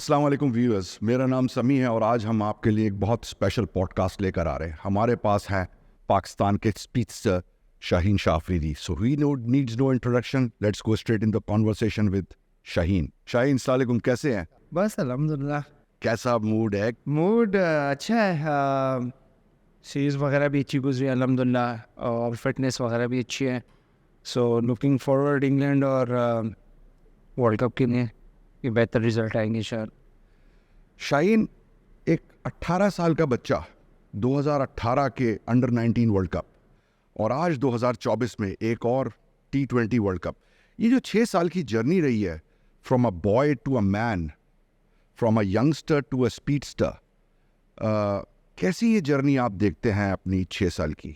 السلام علیکم ویورز، میرا نام سمی ہے اور آج ہم آپ کے لیے ایک بہت اسپیشل پوڈ کاسٹ لے کر آ رہے ہیں. ہمارے پاس ہے پاکستان کے speedster Shaheen Shah Afridi. So he needs no introduction. Let's go straight in the conversation with Shaheen. Shaheen السلام علیکم، کیسے ہیں؟ بس الحمدللہ. کیسا موڈ ہے؟ موڈ اچھا ہے. سیریز وغیرہ بھی اچھی گزری الحمدللہ اور فٹنس وغیرہ بھی اچھی ہے. سو لوکنگ فارورڈ انگلینڈ اور ورلڈ کپ کے لیے کہ بہتر رزلٹ آئیں گے شاید. شاہین، ایک 18 سال کا بچہ 2018 کے انڈر 19 ورلڈ کپ اور آج 2024 میں ایک اور T20 ورلڈ کپ. یہ جو 6 سال کی جرنی رہی ہے، from a boy to a man, from a youngster to a speedster, کیسی یہ جرنی آپ دیکھتے ہیں اپنی 6 سال کی؟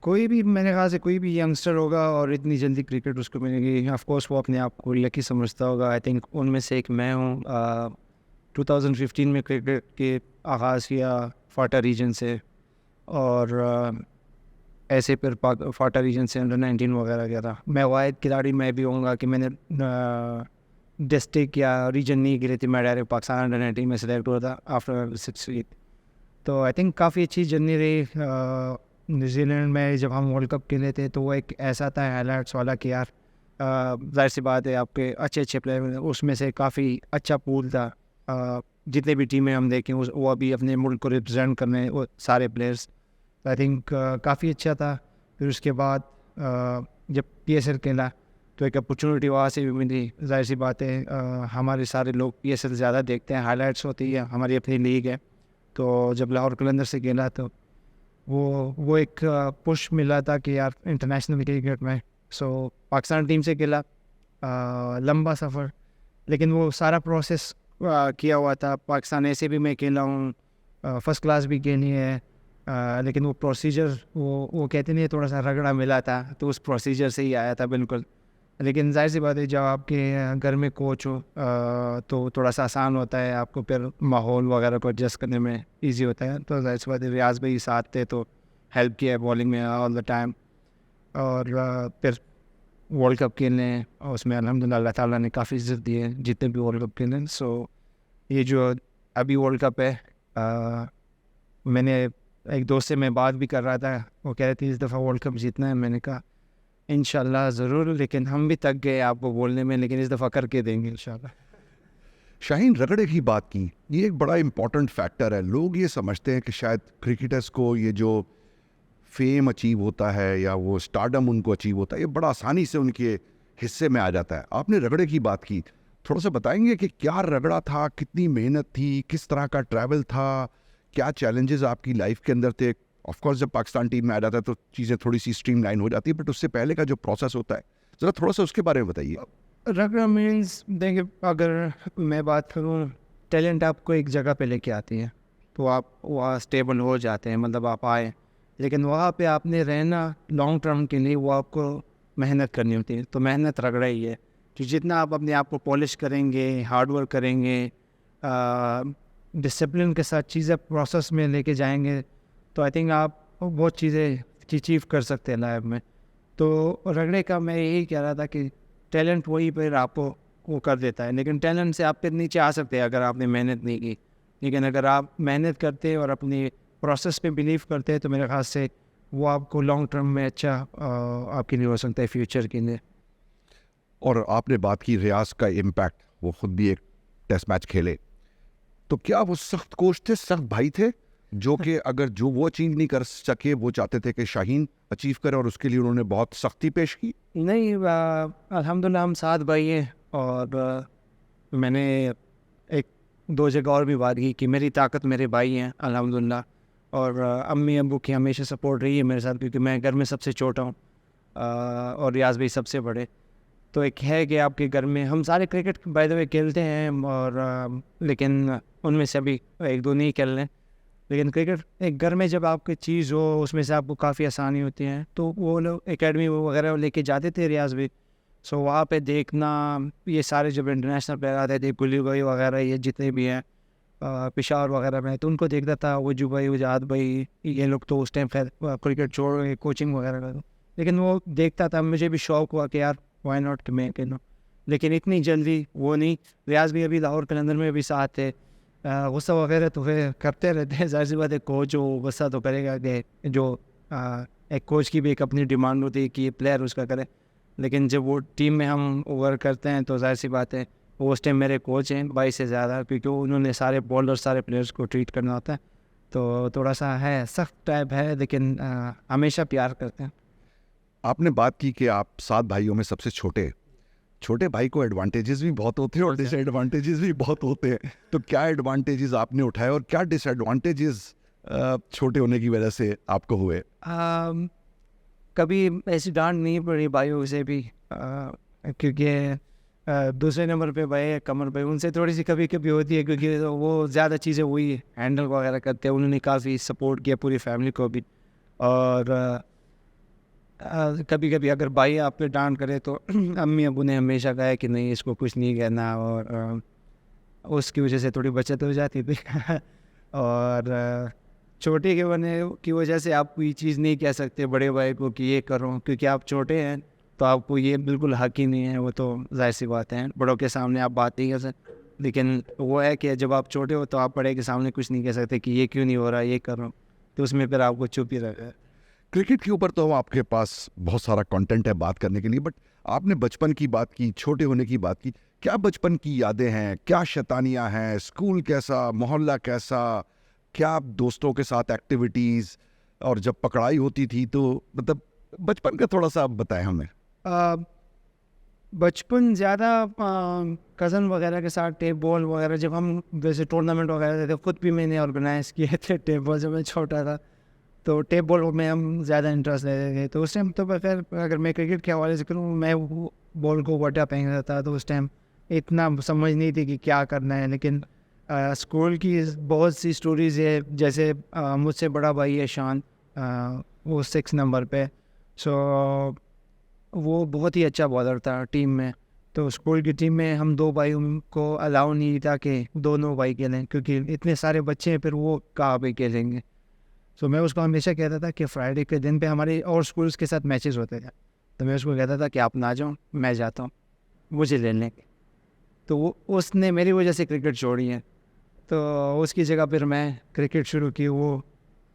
کوئی بھی میرے خیال سے کوئی بھی ینگسٹر ہوگا اور اتنی جلدی کرکٹ اس کو ملے گی، آف کورس وہ اپنے آپ کو لکی سمجھتا ہوگا. آئی تھنک ان میں سے ایک میں ہوں. 2015 میں کرکٹ کے آغاز کیا فاٹا ریجن سے اور ایسے پھر فاٹا ریجن سے انڈر 19 وغیرہ کیا تھا. میں واحد کھلاڑی میں بھی ہوں گا کہ میں نے ڈسٹرکٹ یا ریجن نہیں گری تھی، میں ڈائریکٹ پاکستان انڈر 19 میں سلیکٹ ہوا تھا آفٹر 6 ویک. تو آئی تھنک کافی اچھی جرنی رہی. نیوزی لینڈ میں جب ہم ورلڈ کپ کھیلے تھے تو وہ ایک ایسا تھا ہائی لائٹس والا کہ یار ظاہر سی بات ہے آپ کے اچھے پلیئر، اس میں سے کافی اچھا پول تھا. جتنے بھی ٹیمیں ہم دیکھیں وہ ابھی اپنے ملک کو ریپرزینٹ کر رہے ہیں، وہ سارے پلیئرس. آئی تھنک کافی اچھا تھا. پھر اس کے بعد جب PSL کھیلا تو ایک اپرچونیٹی وہاں سے بھی ملی. ظاہر سی بات ہے ہمارے سارے لوگ PSL زیادہ دیکھتے ہیں، ہائی لائٹس ہوتی ہے، ہماری اپنی لیگ ہے. تو جب لاہور قلندر سے کھیلا تو وہ ایک پش ملا تھا کہ یار انٹرنیشنل کرکٹ میں. سو پاکستان ٹیم سے کھیلا، لمبا سفر، لیکن وہ سارا پروسیس کیا ہوا تھا. پاکستان ایسے بھی میں کھیلا ہوں، فرسٹ کلاس بھی کھیلی ہے، لیکن وہ پروسیجر وہ کہتے نہیں تھوڑا سا رگڑا ملا تھا، تو اس پروسیجر سے ہی آیا تھا بالکل. لیکن ظاہر سی بات ہے جب آپ کے گھر میں کوچ ہو تو تھوڑا سا آسان ہوتا ہے آپ کو، پھر ماحول وغیرہ کو ایڈجسٹ کرنے میں ایزی ہوتا ہے. تو ظاہر سی بات ہے ریاض بھائی ساتھ تھے تو ہیلپ کیا ہے بالنگ میں آل دا ٹائم. اور پھر ورلڈ کپ کھیلنے اور اس میں الحمدللہ اللہ تعالیٰ نے کافی عزت دی ہے جتنے بھی ورلڈ کپ کھیلیں. سو یہ جو ابھی ورلڈ کپ ہے، میں نے ایک دوست سے میں بات بھی کر رہا تھا، وہ کہہ رہے تھے اس دفعہ ورلڈ کپ جیتنا ہے. میں نے کہا انشاءاللہ ضرور، لیکن ہم بھی تک گئے آپ کو بولنے میں، لیکن اس دفعہ کر کے دیں گے انشاءاللہ. شاہین، رگڑے کی بات کی، یہ ایک بڑا امپورٹنٹ فیکٹر ہے. لوگ یہ سمجھتے ہیں کہ شاید کرکٹرز کو یہ جو فیم اچیو ہوتا ہے یا وہ اسٹارڈم ان کو اچیو ہوتا ہے، یہ بڑا آسانی سے ان کے حصے میں آ جاتا ہے. آپ نے رگڑے کی بات کی، تھوڑا سا بتائیں گے کہ کیا رگڑا تھا، کتنی محنت تھی، کس طرح کا ٹریول تھا، کیا چیلنجز آپ کی لائف کے اندر تھے؟ آف کورس جب پاکستان ٹیم میں آ جاتا ہے تو چیزیں تھوڑی سی اسٹریم لائن ہو جاتی ہے، بٹ اس سے پہلے کا جو پروسیس ہوتا ہے ذرا تھوڑا سا اس کے بارے میں بتائیے. رگڑا مینس دیکھیں، اگر میں بات کروں، ٹیلنٹ آپ کو ایک جگہ پہ لے کے آتی ہے تو آپ وہاں اسٹیبل ہو جاتے ہیں، مطلب آپ آئے، لیکن وہاں پہ آپ نے رہنا لانگ ٹرم کے لیے وہ آپ کو محنت کرنی ہوتی ہے. تو محنت رگڑا ہی ہے کہ جتنا آپ اپنے آپ کو پالش کریں گے، ہارڈ ورک کریں گے، ڈسپلن کے ساتھ چیزیں پروسیس میں لے کے جائیں گے، تو آئی تھنک آپ بہت چیزیں اچیو کر سکتے ہیں لائف میں. تو رگڑے کا میں یہی کہہ رہا تھا کہ ٹیلنٹ وہی پہ آپ کو وہ کر دیتا ہے، لیکن ٹیلنٹ سے آپ پھر نیچے آ سکتے ہیں اگر آپ نے محنت نہیں کی. لیکن اگر آپ محنت کرتے اور اپنی پروسیس پہ بلیو کرتے ہیں تو میرے خیال سے وہ آپ کو لانگ ٹرم میں اچھا آپ کے لیے ہو سکتا ہے فیوچر کے لیے. اور آپ نے بات کی ریاض کا امپیکٹ، وہ خود بھی ایک ٹیسٹ میچ کھیلے، تو کیا وہ سخت کوچ تھے، سخت بھائی تھے جو کہ اگر جو وہ اچیو نہیں کر سکے وہ چاہتے تھے کہ شاہین اچیو کرے، اور اس کے لیے انہوں نے بہت سختی پیش کی؟ نہیں، الحمدللہ ہم 7 بھائی ہیں، اور میں نے ایک 2 جگہ اور بھی بات کی کہ میری طاقت میرے بھائی ہیں الحمدللہ. اور امی ابو کی ہمیشہ سپورٹ رہی ہے میرے ساتھ، کیونکہ میں گھر میں سب سے چھوٹا ہوں اور ریاض بھائی سب سے بڑے. تو ایک ہے کہ آپ کے گھر میں ہم سارے کرکٹ بائی دا وے کھیلتے ہیں، اور لیکن ان میں سے ابھی 1-2 نہیں کھیل رہے. لیکن کرکٹ ایک گھر میں جب آپ کی چیز ہو اس میں سے آپ کو کافی آسانی ہوتی ہے. تو وہ لوگ اکیڈمی وغیرہ لے کے جاتے تھے ریاض بھی. سو وہاں پہ دیکھنا یہ سارے جب انٹرنیشنل پلیئر آتے تھے، گلی بھائی وغیرہ یہ جتنے بھی ہیں پشاور وغیرہ میں، تو ان کو دیکھتا تھا، وجو بھائی، وجاد بھائی، یہ لوگ تو اس ٹائم کرکٹ چھوڑ گئے، کوچنگ وغیرہ کا. لیکن وہ دیکھتا تھا، مجھے بھی شوق ہوا کہ یار وائی ناٹ کہ میں کھیلوں. لیکن اتنی جلدی وہ نہیں. ریاض بھی ابھی لاہور قلندر میں بھی ساتھ تھے. غصہ وغیرہ تو پھر کرتے رہتے ہیں, ظاہر سی بات ہے کوچ ہو غصہ تو کرے گا کہ جو ایک کوچ کی بھی ایک اپنی ڈیمانڈ ہوتی ہے کہ یہ پلیئر اس کا کرے. لیکن جب وہ ٹیم میں ہم ورک کرتے ہیں تو ظاہر سی بات ہے وہ اس ٹائم میرے کوچ ہیں 22 سے زیادہ, کیونکہ انہوں نے سارے بولر سارے پلیئرس کو ٹریٹ کرنا ہوتا ہے. تو تھوڑا سا ہے سخت ٹائپ ہے, لیکن ہمیشہ پیار کرتے ہیں. آپ نے بات کی کہ آپ 7 بھائیوں میں سب سے چھوٹے بھائی کو ایڈوانٹیجز بھی بہت ہوتے ہیں اور ڈس ایڈوانٹیجز بھی بہت ہوتے ہیں, تو کیا ایڈوانٹیجز آپ نے اٹھائے اور کیا ڈس ایڈوانٹیجز چھوٹے ہونے کی وجہ سے آپ کو ہوئے؟ کبھی ایسی ڈانٹ نہیں پڑی بھائیوں سے بھی, کیونکہ دوسرے نمبر پہ بھائی کمر پہ ان سے تھوڑی سی کبھی کبھی ہوتی ہے, کیونکہ وہ زیادہ چیزیں وہی ہینڈل وغیرہ کرتے ہیں. انہوں نے کافی سپورٹ کیا پوری فیملی کو بھی. اور کبھی کبھی اگر بھائی آپ پہ ڈانٹ کرے تو امی ابو نے ہمیشہ کہا ہے کہ نہیں اس کو کچھ نہیں کہنا, اور اس کی وجہ سے تھوڑی بچت ہو جاتی تھی. اور چھوٹے کے ہونے کی وجہ سے آپ کو یہ چیز نہیں کہہ سکتے بڑے بھائی کو کہ یہ کرو, کیونکہ آپ چھوٹے ہیں تو آپ کو یہ بالکل حق ہی نہیں ہے. وہ تو ظاہر سی بات ہے بڑوں کے سامنے آپ بات نہیں کر سکتے, لیکن وہ ہے کہ جب آپ چھوٹے ہو تو آپ بڑے کے سامنے کچھ نہیں کہہ سکتے کہ یہ کیوں نہیں ہو رہا یہ کرو, تو اس میں پھر آپ کو چپ ہی رہے. کرکٹ کے اوپر تو آپ کے پاس بہت سارا کنٹینٹ ہے بات کرنے کے لیے, بٹ آپ نے بچپن کی بات کی, چھوٹے ہونے کی بات کی. کیا بچپن کی یادیں ہیں, کیا شیطانیاں ہیں, اسکول کیسا, محلہ کیسا, کیا دوستوں کے ساتھ ایکٹیویٹیز, اور جب پکڑائی ہوتی تھی تو مطلب بچپن کا تھوڑا سا آپ بتائیں ہمیں. بچپن زیادہ کزن وغیرہ کے ساتھ ٹیپ بال وغیرہ, جب ہم ویسے ٹورنامنٹ وغیرہ تھے خود بھی میں نے آرگنائز کیے تھے ٹیپ بال جب میں چھوٹا تھا, تو ٹیپ بال میں ہم زیادہ انٹرسٹ لیتے تھے. تو اس ٹائم تو خیر اگر میں کرکٹ کے حوالے سے کروں, میں وہ بال کو وٹا پھینکتا تھا, تو اس ٹائم اتنا سمجھ نہیں تھی کہ کیا کرنا ہے. لیکن اسکول کی بہت سی اسٹوریز ہے, جیسے مجھ سے بڑا بھائی ہے شان, وہ 6 نمبر پہ, سو وہ بہت ہی اچھا بالر تھا ٹیم میں. تو اسکول کی ٹیم میں ہم 2 بھائیوں کو الاؤ نہیں تھا کہ دونوں بھائی کھیلیں, کیونکہ اتنے سارے بچے ہیں پھر وہ کہاں پہ کھیلیں گے. تو میں اس کو ہمیشہ کہتا تھا کہ فرائیڈے کے دن پہ ہمارے اور اسکولس کے ساتھ میچز ہوتے تھے, تو میں اس کو کہتا تھا کہ آپ نہ جاؤ, میں جاتا ہوں, مجھے لے لیں. تو وہ اس نے میری وجہ سے کرکٹ چھوڑی ہے, تو اس کی جگہ پھر میں کرکٹ شروع کی. وہ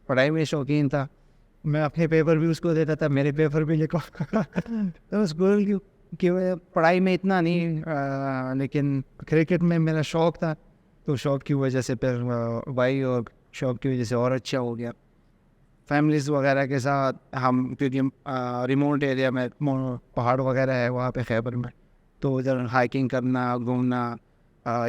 پڑھائی میں شوقین تھا, میں اپنے پیپر بھی اس کو دیتا تھا, میرے پیپر بھی لکھوا. تو اسکول کی پڑھائی میں اتنا نہیں, لیکن کرکٹ میں میرا شوق تھا, تو شوق کی وجہ سے پھر بھائی اور شوق کی وجہ سے اور اچھا ہو گیا. فیملیز وغیرہ کے ساتھ ہم, کیونکہ ریموٹ ایریا میں پہاڑ وغیرہ ہے وہاں پہ خیبر میں, تو ادھر ہائکنگ کرنا گھومنا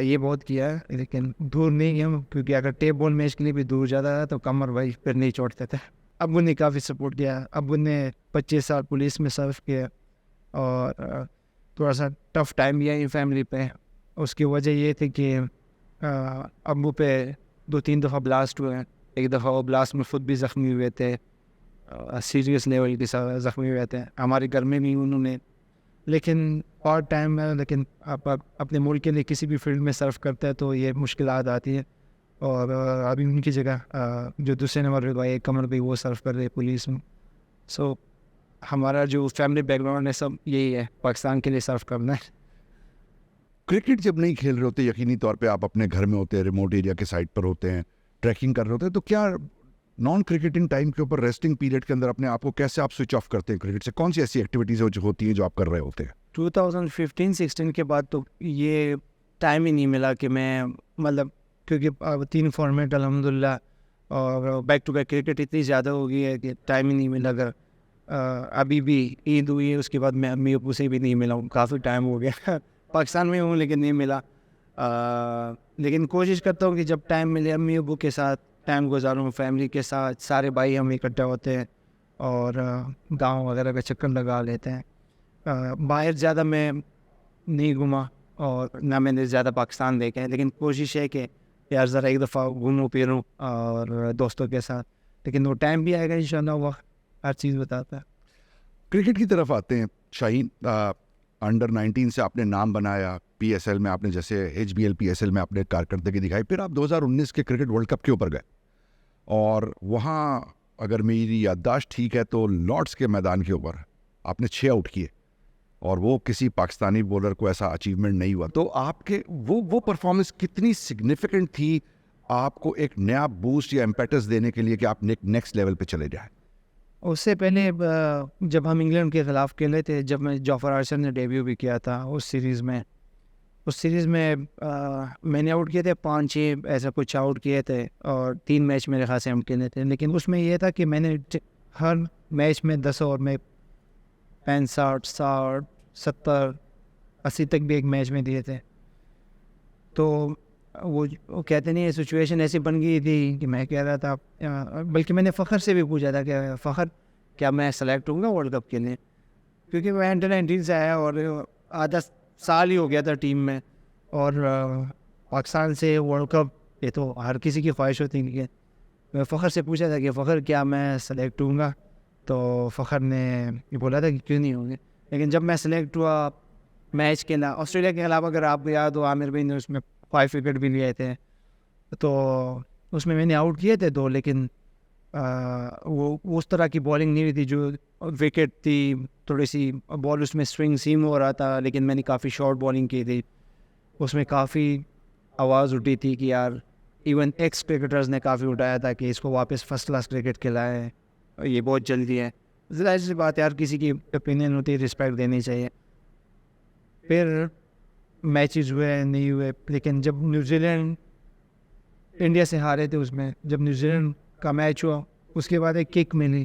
یہ بہت کیا ہے. لیکن دور نہیں ہم, کیونکہ اگر ٹیپ بال میچ کے لیے بھی دور جاتا تھا تو کمر بھائی پھر نہیں چھوڑتے تھے. ابو نے کافی سپورٹ کیا, ابو نے 25 سال پولیس میں سرو کیا, اور تھوڑا سا ٹف ٹائم بھی آئی فیملی پہ. اس کی وجہ یہ تھی کہ ابو پہ 2-3 دفعہ بلاسٹ ہوئے ہیں. ایک دفعہ وہ بلاسٹ میں خود بھی زخمی ہوئے تھے, سیریس لیول کے ساتھ زخمی ہوئے تھے. ہمارے گھر میں بھی انہوں نے, لیکن پارٹ ٹائم ہے, لیکن آپ اپنے ملک کے لیے کسی بھی فیلڈ میں سرو کرتے ہیں تو یہ مشکلات آتی ہیں. اور ابھی ان کی جگہ جو دوسرے نمبر پہ بھائی کمر بھی وہ سرو کر رہے پولیس میں. سو ہمارا جو فیملی بیک گراؤنڈ ہے سب یہی ہے, پاکستان کے لیے سرو کرنا ہے. کرکٹ جب نہیں کھیل رہے ہوتے, یقینی طور پہ آپ اپنے گھر میں ہوتے ہیں, ریموٹ ایریا کے سائٹ پر ہوتے ہیں, ٹریکنگ کر رہے ہوتے ہیں, تو کیا نان کرکٹنگ ٹائم کے اوپر ریسٹنگ پیریڈ کے اندر اپنے آپ کو کیسے آپ سوئچ آف کرتے ہیں کرکٹ سے؟ کون سی ایسی ایکٹیویٹیز ہوتی ہیں جو آپ کر رہے ہوتے ہیں؟ 2015-16 کے بعد تو یہ ٹائم ہی نہیں ملا کہ میں, مطلب کیونکہ 3 فارمیٹ الحمدللہ اور بیک ٹو بیک کرکٹ اتنی زیادہ ہو گئی ہے کہ ٹائم ہی نہیں ملا. اگر ابھی بھی عید ہوئی ہے اس کے بعد میں امی ابو سے بھی نہیں ملا ہوں, کافی ٹائم ہو گیا. پاکستان میں ہوں لیکن نہیں ملا. لیکن کوشش کرتا ہوں کہ جب ٹائم ملے امی ابو کے ساتھ ٹائم گزاروں, فیملی کے ساتھ. سارے بھائی ہم اکٹھا ہوتے ہیں اور گاؤں وغیرہ کا چکر لگا لیتے ہیں. باہر زیادہ میں نہیں گھوما اور نہ میں نے زیادہ پاکستان دیکھا ہے, لیکن کوشش ہے کہ یار ذرا ایک دفعہ گھوموں پھروں اور دوستوں کے ساتھ. لیکن وہ ٹائم بھی آئے گا انشاءاللہ, وہ ہر چیز بتاتا ہے. کرکٹ کی طرف آتے ہیں شاہین. انڈر 19 سے آپ نے نام بنایا, پی ایس ایل میں آپ نے جیسے HBL PSL میں آپ نے کارکردگی دکھائی, پھر آپ 2019 کے کرکٹ ورلڈ کپ کے اوپر گئے, اور وہاں اگر میری یادداشت ٹھیک ہے تو لارڈس کے میدان کے اوپر آپ نے 6 آؤٹ کیے. اور وہ کسی پاکستانی بولر کو ایسا اچیومنٹ نہیں ہوا. تو آپ کے وہ پرفارمنس کتنی سگنیفیکنٹ تھی آپ کو ایک نیا بوسٹ یا امپیٹس دینے کے لیے کہ آپ نیکسٹ لیول پہ چلے جائیں؟ اس سے پہلے جب ہم انگلینڈ کے خلاف کھیلے تھے، جب میں جعفر آرچر نے ڈیبیو بھی کیا تھا اس سیریز میں میں نے آؤٹ کیے تھے 5-6 ایسا کچھ آؤٹ کیے تھے، اور 3 میچ میرے خاص سے ہم کھیلے تھے. لیکن اس میں یہ تھا کہ میں نے ہر میچ میں 10 اوور میں 65 60 70 80 تک بھی ایک میچ میں دیے تھے. تو وہ کہتے نہیں، سچویشن ایسی بن گئی تھی کہ میں کہہ رہا تھا، بلکہ میں نے فخر سے بھی پوچھا تھا کہ فخر کیا میں سلیکٹ ہوں گا ورلڈ کپ کے لیے، کیونکہ میں انڈر-19 سے آیا اور آدھا سال ہی ہو گیا تھا ٹیم میں، اور پاکستان سے ورلڈ کپ یہ تو ہر کسی کی خواہش ہوتی ہے. میں فخر سے پوچھا تھا کہ فخر کیا میں سلیکٹ ہوں گا، تو فخر نے یہ بولا تھا کہ کیوں نہیں ہوں گے. لیکن جب میں سلیکٹ ہوا، میچ کھیلا آسٹریلیا کے خلاف، اگر آپ کو یاد ہو عامر بھائی نے اس میں 5 وکٹ بھی لیے تھے، تو اس میں نے آؤٹ کیے تھے 2، لیکن وہ اس طرح کی بالنگ نہیں ہوئی تھی جو وکٹ تھی. تھوڑی سی بال اس میں سوئنگ سیم ہو رہا تھا، لیکن میں نے کافی شارٹ بالنگ کی تھی. اس میں کافی آواز اٹھی تھی کہ یار ایون ایکس کرکٹرز نے کافی اٹھایا تھا کہ اس کو واپس فرسٹ کلاس کرکٹ کھلائے، یہ بہت جلدی ہے. ظاہر سی بات ہے، یار کسی کی اوپینین ہوتی ہے، رسپیکٹ دینی چاہیے. پھر میچز ہوئے نہیں ہوئے، لیکن جب نیوزی لینڈ انڈیا سے ہارے تھے، اس میں جب نیوزی لینڈ کا میچ ہوا، اس کے بعد ایک کک ملی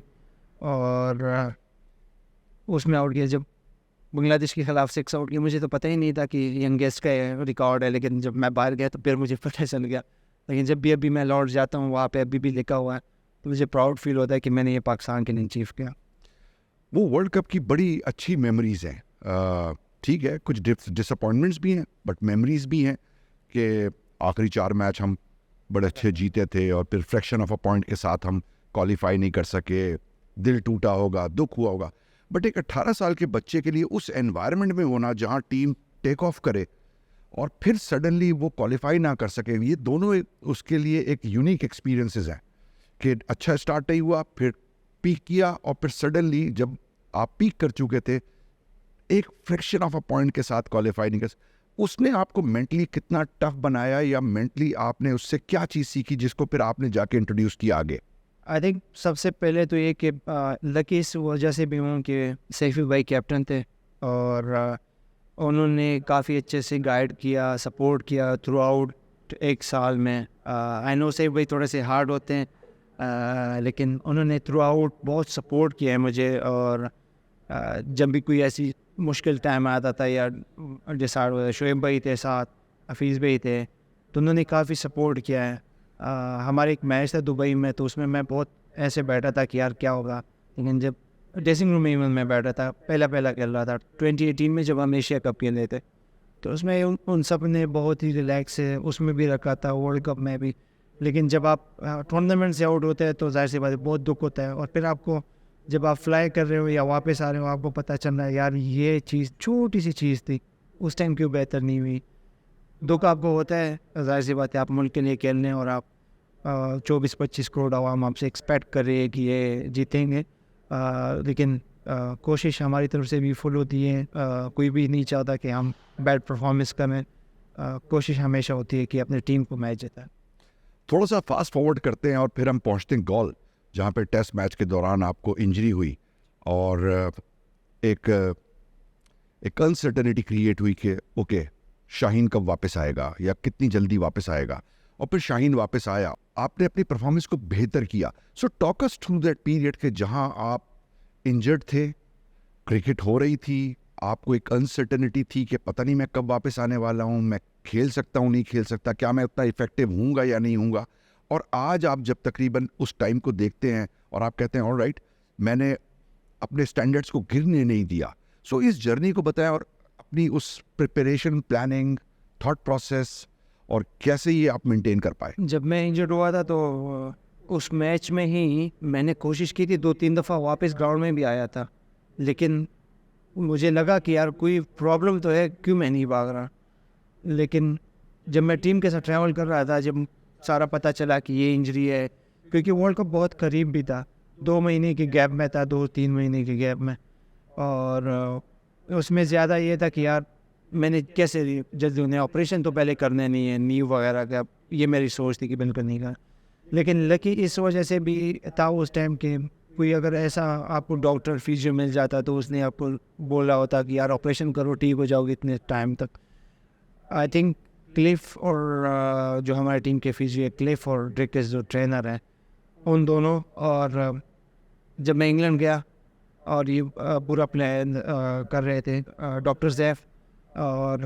اور اس میں آؤٹ کیا. جب بنگلہ دیش کے خلاف 6 آؤٹ کیا، مجھے تو پتہ ہی نہیں تھا کہ ینگیسٹ کا ریکارڈ ہے، لیکن جب میں باہر گیا تو پھر مجھے پتہ چل گیا. لیکن جب بھی ابھی میں لوٹ جاتا ہوں وہاں پہ ابھی بھی لکھا ہوا ہے، تو مجھے پراؤڈ فیل ہوتا ہے کہ میں نے یہ پاکستان کے لیے اچیو کیا. وہ ورلڈ کپ کی بڑی اچھی میموریز ہیں. ٹھیک ہے، کچھ ڈس اپوائنٹمنٹس بھی ہیں، بٹ میموریز بھی ہیں کہ آخری 4 میچ ہم بڑے اچھے جیتے تھے، اور پھر فریکشن آف اے پوائنٹ کے ساتھ ہم کوالیفائی نہیں کر سکے. دل ٹوٹا ہوگا، دکھ ہوا ہوگا. بٹ ایک 18 سال کے بچے کے لیے اس انوائرمنٹ میں ہونا جہاں ٹیم ٹیک آف کرے اور پھر سڈنلی وہ کوالیفائی نہ کر سکے، یہ دونوں اس کے لیے ایک یونیک ایکسپیرینسز ہیں کہ اچھا اسٹارٹ نہیں ہوا، پھر پیک کیا، اور پھر سڈنلی جب آپ پیک کر چکے تھے ایک فریکشن آف اے پوائنٹ کے ساتھ کوالیفائی نہیں کر. اس نے آپ کو مینٹلی کتنا ٹف بنایا، یا مینٹلی آپ نے اس سے کیا چیز سیکھی جس کو پھر آپ نے جا کے انٹروڈیوس کیا آگے؟ آئی تھنک سب سے پہلے تو یہ کہ لکی اس وجہ سے بھی ہوں کہ سیفی بھائی کیپٹن تھے، اور انہوں نے کافی اچھے سے گائیڈ کیا، سپورٹ کیا تھرو آؤٹ ایک سال میں. آئی نو سیفی بھائی تھوڑے سے ہارڈ ہوتے ہیں، لیکن انہوں نے تھرو آؤٹ بہت سپورٹ کیا ہے مجھے. اور جب بھی کوئی ایسی مشکل ٹائم آتا تھا یا ڈسائڈ ہوتا، شعیب بھائی تھے ساتھ، حفیظ بھائی تھے، تو انہوں نے کافی سپورٹ کیا ہے. ہمارے ایک میچ تھا دبئی میں، تو اس میں میں بہت ایسے بیٹھا تھا کہ یار کیا ہوگا. لیکن جب ڈریسنگ روم میں میں بیٹھا تھا، پہلا کھیل رہا تھا 2018 میں جب ہم ایشیا کپ کھیلے تھے، تو اس میں ان سب نے بہت ہی ریلیکس ہے اس میں بھی رکھا تھا، ورلڈ کپ میں بھی. لیکن جب آپ ٹورنامنٹ سے آؤٹ ہوتے ہیں تو ظاہر سی بات ہے بہت دکھ ہوتا ہے. اور پھر آپ کو جب آپ فلائی کر رہے ہو یا واپس آ رہے ہو، آپ کو پتہ چل رہا ہے یار یہ چیز چھوٹی سی چیز تھی، اس ٹائم کیوں بہتر نہیں ہوئی. دکھ آپ کو ہوتا ہے، ظاہر سی بات ہے آپ ملک کے لیے کھیل رہے ہیں اور آپ 24-25 کروڑ عوام آپ سے ایکسپیکٹ کر رہی ہے کہ یہ جیتیں گے. لیکن کوشش ہماری طرف سے بھی فل ہوتی ہے. کوئی بھی نہیں چاہتا کہ ہم بیڈ پرفارمنس کریں. کوشش ہمیشہ ہوتی ہے کہ اپنے ٹیم کو میچ جتائیں. تھوڑا سا فاسٹ فارورڈ کرتے ہیں اور پھر ہم پہنچتے ہیں گول، جہاں پہ ٹیسٹ میچ کے دوران آپ کو انجری ہوئی اور ایک انسرٹنٹی کریٹ ہوئی کہ اوکے شاہین کب واپس آئے گا یا کتنی جلدی واپس آئے گا. اور پھر شاہین واپس آیا، آپ نے اپنی پرفارمنس کو بہتر کیا. So talk us through that period کہ جہاں آپ انجرڈ تھے، کرکٹ ہو رہی تھی، آپ کو ایک انسرٹنٹی تھی کہ پتہ نہیں میں کب واپس آنے والا ہوں، میں کھیل سکتا ہوں نہیں کھیل سکتا، کیا میں اتنا افیکٹو ہوں گا یا نہیں ہوں گا. اور آج آپ جب تقریباً اس ٹائم کو دیکھتے ہیں اور آپ کہتے ہیں آل رائٹ میں نے اپنے سٹینڈرڈس کو گرنے نہیں دیا. سو اس جرنی کو بتائیں اور اپنی اس پریپریشن، پلاننگ، تھاٹ پروسیس اور کیسے یہ آپ مینٹین کر پائے. جب میں انجرڈ ہوا تھا تو اس میچ میں ہی میں نے کوشش کی تھی 2-3 دفعہ واپس گراؤنڈ میں بھی آیا تھا، لیکن مجھے لگا کہ یار کوئی پرابلم تو ہے، کیوں میں نہیں بھاگ رہا. لیکن جب میں ٹیم کے ساتھ ٹریول کر رہا تھا، جب سارا پتہ چلا کہ یہ انجری ہے، کیونکہ ورلڈ کپ بہت قریب بھی تھا، 2 مہینے کے گیپ میں تھا، 2-3 مہینے کے گیپ میں. اور اس میں زیادہ یہ تھا کہ یار میں نے کیسے جلدی انہیں آپریشن تو پہلے کرنے نہیں ہے نیو وغیرہ کا, یہ میری سوچ تھی کہ بالکل نہیں کرنا. لیکن لکی اس وجہ سے بھی تھا اس ٹائم کہ کوئی اگر ایسا آپ کو ڈاکٹر فیزیو مل جاتا تو اس نے آپ کو بولا ہوتا کہ یار آپریشن کرو ٹھیک ہو جاؤ گے اتنے ٹائم تک. آئی تھنک کلف اور جو ہماری ٹیم کے فیزیو کلف اور ڈرکس جو ٹرینر ہیں ان دونوں, اور جب میں انگلینڈ گیا اور یہ پورا پلان کر رہے تھے ڈاکٹر زیف اور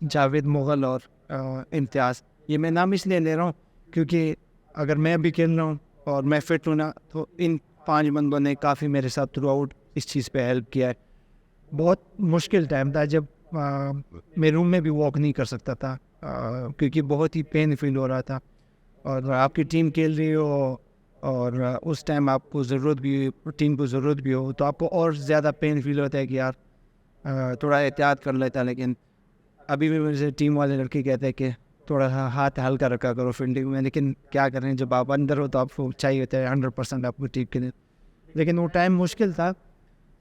جاوید مغل اور امتیاز, یہ میں نام اس لیے لے رہا ہوں کیونکہ اگر میں بھی کھیل رہا ہوں اور میں فٹ ہوں نا تو ان 5 بندوں نے کافی میرے ساتھ تھرو آؤٹ اس چیز پہ ہیلپ کیا ہے. بہت مشکل ٹائم تھا جب میں روم میں بھی واک نہیں کر سکتا تھا کیونکہ بہت ہی پین فیل ہو رہا تھا, اور آپ کی ٹیم کھیل رہی ہو اور اس ٹائم آپ کو ضرورت بھی ٹیم کو ضرورت بھی ہو تو آپ کو اور زیادہ پین فیل ہوتا ہے کہ یار تھوڑا احتیاط کر لیتا. لیکن ابھی بھی مجھے ٹیم والے لڑکے کہتے ہیں کہ تھوڑا سا ہاتھ ہلکا رکھا کرو فیلڈنگ میں, لیکن کیا کریں جب آپ اندر ہو تو آپ کو چاہیے ہوتا ہے 100% آپ کو ٹیم کے لیے. لیکن وہ ٹائم مشکل تھا.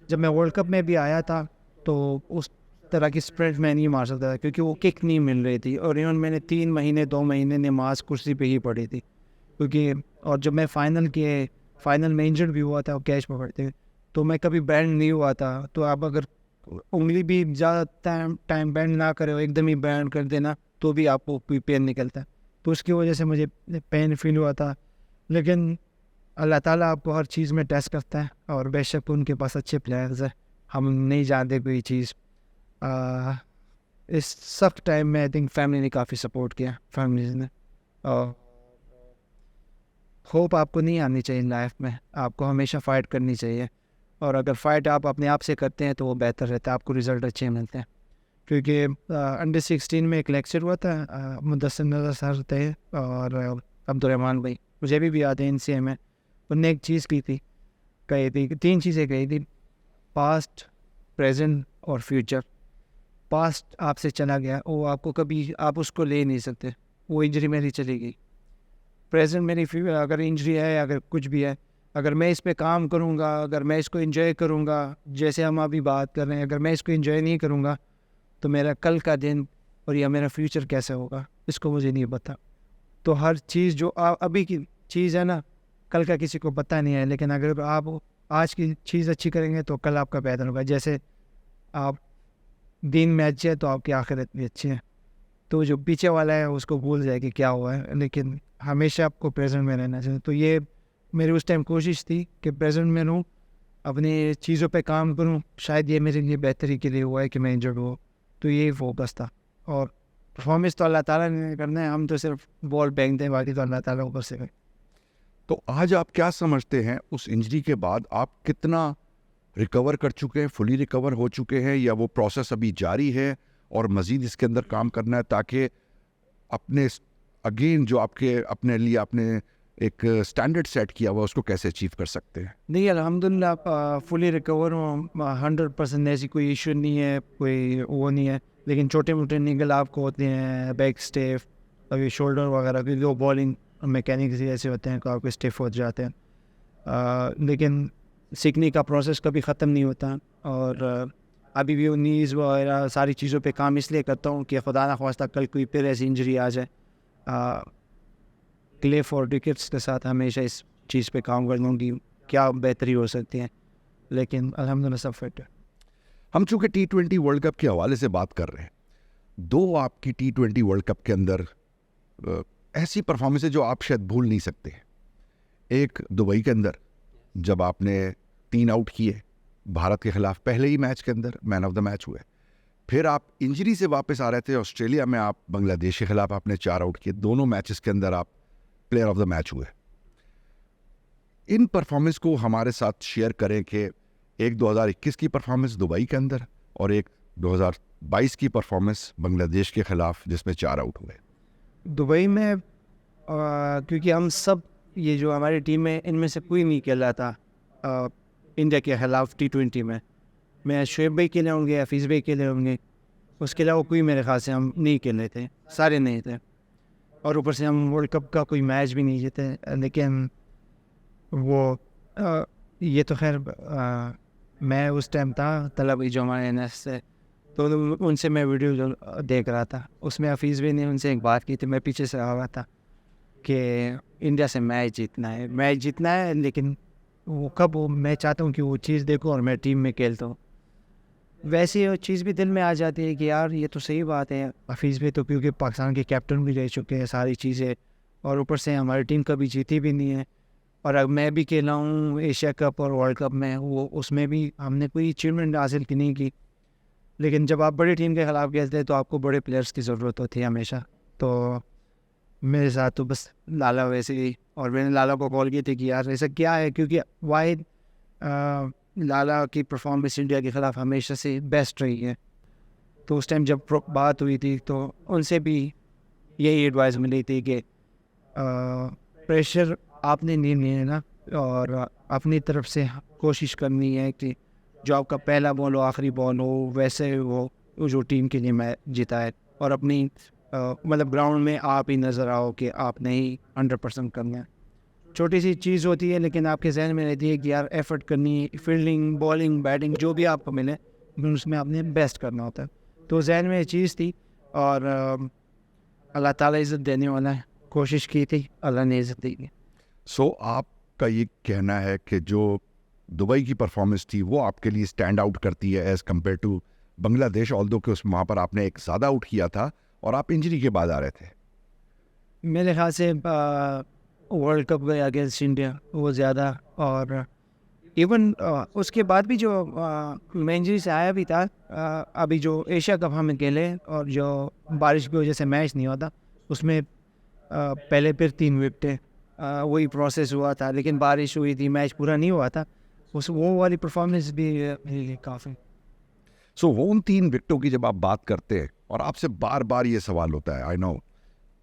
جب میں ورلڈ کپ میں بھی آیا تھا تو اس طرح کی اسپرنٹ میں نہیں مار سکتا تھا کیونکہ وہ کک نہیں مل رہی تھی, اور ایون میں نے 3 مہینے 2 مہینے نماز کرسی پہ ہی پڑھی تھی کیونکہ, اور جب میں فائنل میں انجرڈ بھی ہوا تھا اور کیچ پکڑتے تو میں کبھی بینڈ نہیں ہوا تھا. تو آپ اگر انگلی بھی زیادہ ٹائم بینڈ نہ کرے ہو ایک دم ہی بینڈ کر دینا تو بھی آپ کو کوئی پین نکلتا ہے, تو اس کی وجہ سے مجھے پین فیل ہوا تھا. لیکن اللہ تعالیٰ آپ کو ہر چیز میں ٹیسٹ کرتا ہے, اور بے شک ان کے پاس اچھے پلیئرز ہیں, ہم نہیں جانتے کوئی چیز. اس سخت ٹائم میں آئی تھنک فیملی نے کافی سپورٹ کیا, فیملیز نے. اور ہوپ آپ کو نہیں آنی چاہیے لائف میں, آپ کو ہمیشہ فائٹ کرنی چاہیے, اور اگر فائٹ آپ اپنے آپ سے کرتے ہیں تو وہ بہتر رہتا ہے, آپ کو رزلٹ اچھے ملتے ہیں. کیونکہ انڈر 16 میں ایک لیکچر ہوا تھا, مدثر نظر سر تھے اور عبدالرحمٰن بھائی, مجھے بھی یاد ہے NCA میں انہوں نے ایک چیز کہی تھی 3 چیزیں کہی تھی, پاسٹ, پریزنٹ اور فیوچر. پاسٹ آپ سے چلا گیا, وہ آپ کو کبھی آپ اس کو لے نہیں سکتے, وہ انجری میری چلی گئی. پریزنٹ میری اگر انجری ہے اگر کچھ بھی ہے, اگر میں اس پہ کام کروں گا, اگر میں اس کو انجوائے کروں گا, جیسے ہم ابھی بات کر رہے ہیں, اگر میں اس کو انجوائے نہیں کروں گا تو میرا کل کا دن اور یا میرا فیوچر کیسے ہوگا اس کو مجھے نہیں پتا. تو ہر چیز جو ابھی کی چیز ہے نا کل کا کسی کو پتہ نہیں ہے, لیکن اگر آپ آج کی چیز اچھی کریں گے تو کل آپ کا بہتر ہوگا. جیسے آپ دین میں اچھے ہیں تو آپ کی آخرت بھی اچھی ہے. تو جو پیچھے والا ہے اس کو بھول جائے کہ کیا ہوا ہے, لیکن ہمیشہ آپ کو پریزنٹ میں رہنا چاہیے. تو یہ میری اس ٹائم کوشش تھی کہ پریزنٹ میں رہوں, اپنی چیزوں پہ کام کروں. شاید یہ میرے لیے بہتری کے لیے ہوا ہے کہ میں انجرڈ ہوا, تو یہی فوکس تھا. اور پرفارمنس تو اللہ تعالیٰ نے کرنا ہے, ہم تو صرف بال پھینکتے ہیں, باقی تو اللہ تعالیٰ اوپر سے. تو آج آپ کیا سمجھتے ہیں اس انجری کے بعد آپ کتنا ریکور کر چکے ہیں, فلی ریکور ہو چکے ہیں, یا وہ پروسیس ابھی جاری ہے اور مزید اس کے اندر کام کرنا ہے تاکہ اپنے اگین جو آپ کے اپنے لیے آپ نے ایک سٹینڈرڈ سیٹ کیا ہوا اس کو کیسے اچیو کر سکتے ہیں؟ نہیں الحمدللہ فلی ریکور ہوں, 100% ایسی کوئی ایشو نہیں ہے, کوئی وہ نہیں ہے. لیکن چھوٹے موٹے نگل آپ کو ہوتے ہیں, بیک اسٹیف, ابھی شولڈر وغیرہ کی جو بالنگ میکینکس ایسے ہوتے ہیں کہ آپ کو اسٹیف ہو جاتے ہیں. لیکن سیکھنے کا پروسیس کبھی ختم نہیں ہوتا, اور ابھی بھی نیز وغیرہ ساری چیزوں پہ کام اس لیے کرتا ہوں کہ خدا نخواستہ کل کوئی پھر ایسی انجری آ جائے. کلیف اور ڈکٹس کے ساتھ ہمیشہ اس چیز پہ کام کر لوں گی کیا بہتری ہو سکتی ہے, لیکن الحمدللہ سب فٹ ہے. ہم چونکہ T20 ورلڈ کپ کے حوالے سے بات کر رہے ہیں, 2 آپ کی T20 ورلڈ کپ کے اندر ایسی پرفارمنس ہے جو آپ شاید بھول نہیں سکتے. ایک دبئی کے اندر جب آپ نے 3 آؤٹ کیے بھارت کے خلاف پہلے ہی میچ کے اندر, مین آف دا میچ ہوئے. پھر آپ انجری سے واپس آ رہے تھے آسٹریلیا میں, آپ بنگلہ دیش کے خلاف آپ نے 4 آؤٹ کیے, دونوں میچز کے اندر آپ پلیئر آف دا میچ ہوئے. ان پرفارمنس کو ہمارے ساتھ شیئر کریں کہ ایک 2021 کی پرفارمنس دبئی کے اندر اور ایک 2022 کی پرفارمنس بنگلہ دیش کے خلاف جس میں 4 آؤٹ ہوئے. دبئی میں کیونکہ ہم سب یہ جو ہماری ٹیم ہے ان میں سے کوئی نہیں کھیل رہا تھا انڈیا کے خلاف T20 میں شعیب بھائی کھیلے ہوں گے, حفیظ بھائی کھیلے ہوں گے, اس کے علاوہ کوئی میرے خیال سے ہم نہیں کھیلے تھے, سارے نہیں تھے. اور اوپر سے ہم ورلڈ کپ کا کوئی میچ بھی نہیں جیتے. لیکن وہ یہ تو خیر میں اس ٹائم تھا طلبی جو ہمارے این ایس سے، تو ان سے میں ویڈیو جو دیکھ رہا تھا، اس میں حفیظ بھی نے ان سے ایک بات کی تھی، میں پیچھے سے آ رہا تھا کہ انڈیا سے میچ جیتنا ہے لیکن وہ کب میں چاہتا ہوں کہ وہ چیز دیکھوں اور میں ٹیم میں کھیلتا ہوں. ویسے وہ چیز بھی دل میں آ جاتی ہے کہ یار یہ تو صحیح بات ہے. حفیظ بھی تو کیونکہ پاکستان کے کیپٹن بھی رہ چکے ہیں ساری چیزیں، اور اوپر سے ہماری ٹیم کبھی جیتی بھی نہیں ہے. اور اب میں بھی کھیلا ہوں ایشیا کپ اور ورلڈ کپ میں، وہ اس میں بھی ہم نے کوئی اچیومنٹ حاصل کی نہیں کی. لیکن جب آپ بڑی ٹیم کے خلاف کھیلتے ہیں تو آپ کو بڑے پلیئرس کی ضرورت ہوتی ہے ہمیشہ. تو میرے ساتھ تو بس لالا ویسے ہی، اور میں نے لالا کو کال کی تھی کہ یار ایسا کیا ہے، کیونکہ واحد لالا کی پرفارمنس انڈیا کے خلاف ہمیشہ سے بیسٹ رہی ہے. تو اس ٹائم جب بات ہوئی تھی تو ان سے بھی یہی ایڈوائز ملی تھی کہ پریشر آپ نے نہیں لینا اور اپنی طرف سے کوشش کرنی ہے کہ جو آپ کا پہلا بال ہو آخری بال ہو ویسے وہ جو ٹیم کے لیے میں جیتا ہے، اور اپنی مطلب گراؤنڈ میں آپ ہی نظر آؤ کہ آپ نے ہی 100% کرنا ہے. چھوٹی سی چیز ہوتی ہے لیکن آپ کے ذہن میں رہتی ہے کہ یار ایفرٹ کرنی، فیلڈنگ، بالنگ، بیٹنگ جو بھی آپ کو ملے لیکن اس میں آپ نے بیسٹ کرنا ہوتا ہے. تو ذہن میں یہ چیز تھی، اور اللہ تعالیٰ عزت دینے والا ہے، کوشش کی تھی، اللہ نے عزت دی. سو آپ کا یہ کہنا ہے کہ جو دبئی کی پرفارمنس تھی وہ آپ کے لیے اسٹینڈ آؤٹ کرتی ہے ایز کمپیئر ٹو بنگلہ دیش، آلدو کہ اس وہاں پر آپ نے ایک زیادہ آؤٹ کیا تھا اور آپ انجری کے بعد آ رہے تھے. میرے خیال سے ورلڈ کپ گئے اگینسٹ انڈیا وہ زیادہ، اور ایون اس کے بعد بھی جو میں انجری سے آیا بھی تھا، ابھی جو ایشیا کپ ہمیں کھیلے اور جو بارش کی وجہ سے میچ نہیں ہوتا اس میں پہلے پھر 3 وکٹیں وہی پروسیس ہوا تھا، لیکن بارش ہوئی تھی، میچ پورا نہیں ہوا تھا. وہ والی پرفارمنس بھی میرے لیے کافی. سو وہ ان 3 وکٹوں کی جب آپ بات کرتے ہیں، اور آپ سے بار بار یہ سوال ہوتا ہے آئی نو،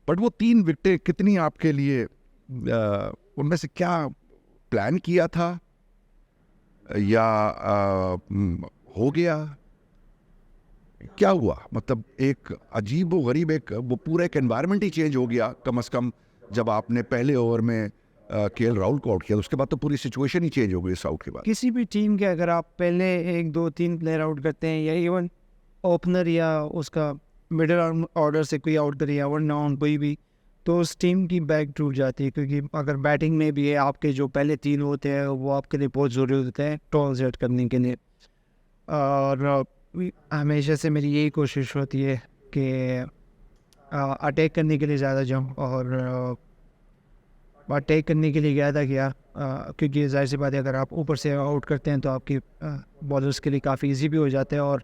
بٹ وہ 3 وکٹیں کتنی آپ کے لیے ان میں سے کیا پلان کیا تھا یا ہو گیا، کیا ہوا؟ مطلب ایک عجیب و غریب ایک وہ پورا ایک انوائرمنٹ ہی چینج ہو گیا کم از کم جب آپ نے پہلے اوور میں کے ایل راہل کو آؤٹ کیا. اس کے بعد تو پوری سچویشن ہی چینج ہو گئی اس آؤٹ کے بعد. کسی بھی ٹیم کے اگر آپ پہلے 1 2 3 پلیئر آؤٹ کرتے ہیں یا ایون اوپنر یا اس کا مڈل آرڈر سے کوئی آؤٹ کرے یا 1 ڈاؤن کوئی بھی، تو اس ٹیم کی بیک ٹوٹ جاتی ہے. کیونکہ اگر بیٹنگ میں بھی ہے آپ کے جو پہلے 3 ہوتے ہیں وہ آپ کے لیے بہت ضروری ہوتے ہیں ٹاس سیٹ کرنے کے لیے. اور ہمیشہ سے میری یہی کوشش ہوتی ہے کہ اٹیک کرنے کے لیے زیادہ جاؤں، اور اٹیک کرنے کے لیے زیادہ کیا، کیونکہ ظاہر سی بات ہے اگر آپ اوپر سے آؤٹ کرتے ہیں تو آپ کی بالرس کے لیے کافی ایزی بھی ہو جاتا ہے. اور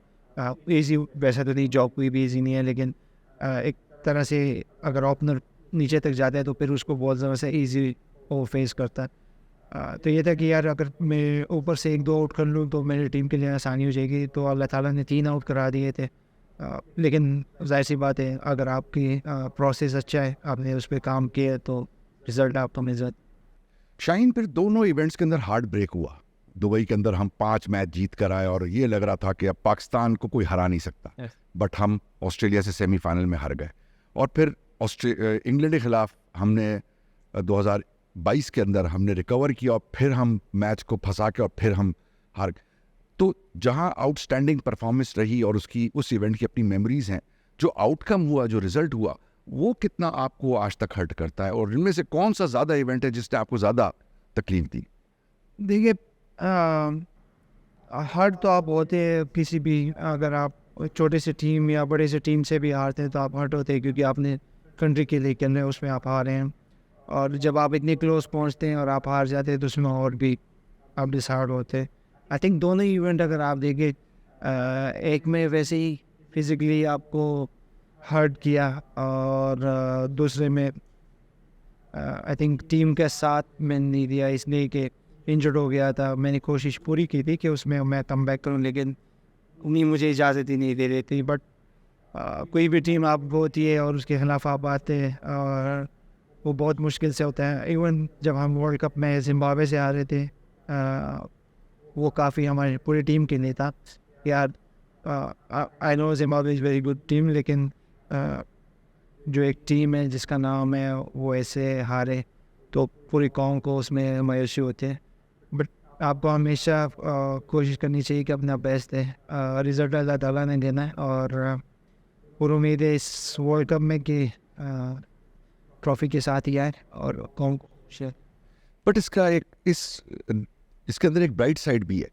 ایزی ویسا تو نہیں، جاب کوئی بھی ایزی نہیں ہے، لیکن ایک طرح سے اگر اوپنر نیچے تک جاتا ہے تو پھر اس کو بہت زیادہ سے ایزی وہ فیس کرتا ہے. تو یہ تھا کہ یار اگر میں اوپر سے 1 2 آؤٹ کر لوں تو میری ٹیم کے لیے آسانی ہو جائے گی. تو اللہ تعالیٰ نے 3 آؤٹ کرا دیے تھے. لیکن ظاہر سی بات ہے اگر آپ کی پروسیس اچھا ہے، آپ نے اس پہ کام کیا تو رزلٹ آپ کو مل جاتا. شاہین پھر دونوں ایونٹس کے اندر ہارڈ بریک ہوا. دبئی کے اندر ہم 5 میچ جیت کر آئے اور یہ لگ رہا تھا کہ اب پاکستان کو کوئی ہرا نہیں سکتا، بٹ ہم آسٹریلیا سے سیمی فائنل میں ہار گئے. اور پھر انگلینڈ کے خلاف ہم نے 2022 کے اندر ہم نے ریکور کیا اور پھر ہم میچ کو پھنسا کے اور پھر ہم ہار گئے. تو جہاں آؤٹ اسٹینڈنگ پرفارمنس رہی اور اس ایونٹ کی اپنی میموریز ہیں، جو آؤٹ کم ہوا، جو رزلٹ ہوا، وہ کتنا آپ کو آج تک ہرٹ کرتا ہے؟ اور ان میں سے کون سا زیادہ ایونٹ ہے جس نے آپ کو زیادہ تکلیف دی؟ دیکھیے ہارٹ تو آپ ہوتے ہیں کسی بھی، اگر آپ چھوٹے سے ٹیم یا بڑے سے ٹیم سے بھی ہارتے ہیں تو آپ ہارٹ ہوتے ہیں، کیونکہ آپ نے کنٹری کے لیے کھیلنا ہے، اس میں آپ ہارے ہیں. اور جب آپ اتنے کلوز پہنچتے ہیں اور آپ ہار جاتے ہیں تو اس میں اور بھی آپ ڈسہارڈ ہوتے ہیں. آئی تھنک دونوں ایونٹ اگر آپ دیکھیں، ایک میں ویسے ہی فزیکلی آپ کو ہرٹ کیا، اور دوسرے میں آئی تھنک ٹیم کے ساتھ میں نہیں دیا، اس لیے کہ انجرڈ ہو گیا تھا. میں نے کوشش پوری کی تھی کہ اس میں کم بیک کروں، لیکن انہیں مجھے اجازت ہی نہیں دے رہی تھی. بٹ کوئی بھی ٹیم آپ کو ہوتی ہے اور اس کے خلاف آپ آتے ہیں اور وہ بہت مشکل سے ہوتا ہے. ایون جب ہم ورلڈ کپ میں زمبابوے سے آ رہے تھے، وہ کافی ہماری پوری ٹیم کے لیے تھا. یار I know Zimbabwe is very good team, لیکن جو ایک ٹیم ہے جس کا نام ہے وہ ایسے ہارے تو پوری قوم کو اس میں مایوسی ہوتی ہے. بٹ آپ کو ہمیشہ کوشش کرنی چاہیے کہ اپنا بیسٹ دیں. رزلٹ اللہ تعالیٰ نے دینا ہے, اور پر امید ہے اس ورلڈ کپ میں کہ ٹرافی کے ساتھ ہی آئے اور قوم کو خوش ہے. بٹ اس کا ایک اس کے اندر ایک برائٹ سائڈ بھی ہے,